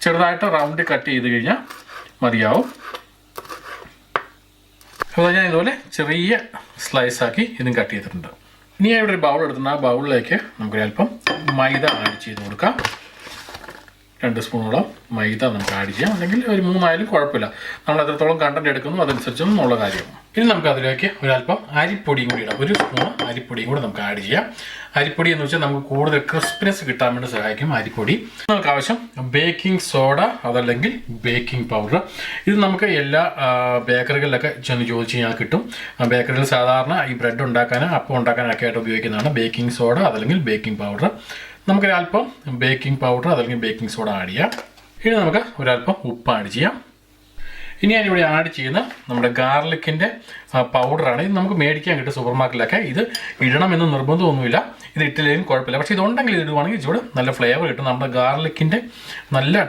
ചെറുതായിട്ട് round cut ചെയ്ത് കഴിഞ്ഞാൽ മതിയാവും. അപ്പോൾ ഞാൻ ഇതുപോലെ ചെറിയ സ്ലൈസാക്കി ഇതും കട്ട് ചെയ്തിട്ടുണ്ട്. ഇനി ഞാൻ ഇവിടെ ഒരു ബൗൾ എടുത്തിട്ടുണ്ട്. ആ ബൗളിലേക്ക് നമുക്കൊരല്പം മൈദ ആഡ് ചെയ്ത് കൊടുക്കാം. 2 സ്പൂണോളം മൈദ നമുക്ക് ആഡ് ചെയ്യാം, അല്ലെങ്കിൽ ഒരു 3 ആയാലും കുഴപ്പമില്ല. നമ്മൾ എത്രത്തോളം കണ്ടന്റ് എടുക്കുന്നു അതനുസരിച്ചും ഉള്ള കാര്യമാണ്. ഇനി നമുക്ക് അതിലേക്ക് ഒരല്പം അരിപ്പൊടിയും കൂടി ഇടാം. 1 സ്പൂൺ അരിപ്പൊടിയും കൂടി നമുക്ക് ആഡ് ചെയ്യാം. അരിപ്പൊടി എന്ന് വെച്ചാൽ നമുക്ക് കൂടുതൽ ക്രിസ്പിനെസ് കിട്ടാൻ വേണ്ടി സഹായിക്കും അരിപ്പൊടി. നമുക്ക് ആവശ്യം ബേക്കിംഗ് സോഡ അതല്ലെങ്കിൽ ബേക്കിംഗ് പൗഡർ. ഇത് നമുക്ക് എല്ലാ ബേക്കറികളിലൊക്കെ ചെന്ന് ചോദിച്ചു കഴിഞ്ഞാൽ കിട്ടും. ബേക്കറികൾ സാധാരണ ഈ ബ്രെഡ് ഉണ്ടാക്കാൻ അപ്പം ഉണ്ടാക്കാനൊക്കെ ആയിട്ട് ഉപയോഗിക്കുന്നതാണ് ബേക്കിംഗ് സോഡ അതല്ലെങ്കിൽ ബേക്കിംഗ് പൗഡർ. നമുക്കൊരല്പം ബേക്കിംഗ് പൗഡർ അതല്ലെങ്കിൽ ബേക്കിംഗ് സോഡ ആഡ് ചെയ്യാം. ഇനി നമുക്ക് ഒരല്പം ഉപ്പ് ആഡ് ചെയ്യാം. ഇനി ഞാനിവിടെ ആഡ് ചെയ്യുന്ന നമ്മുടെ ഗാർലിക്കിൻ്റെ പൗഡറാണ്. ഇത് നമുക്ക് മേടിക്കാൻ കിട്ടും സൂപ്പർ മാർക്കറ്റിലൊക്കെ. ഇത് ഇടണമെന്ന് നിർബന്ധമൊന്നുമില്ല, ഇത് ഇട്ടില്ലെങ്കിലും കുഴപ്പമില്ല. പക്ഷേ ഇതുണ്ടെങ്കിൽ ഇത് ഇടുവാണെങ്കിൽ ഇച്ചിരി നല്ല ഫ്ലേവർ കിട്ടും. നമ്മുടെ ഗാർലിക്കിൻ്റെ നല്ല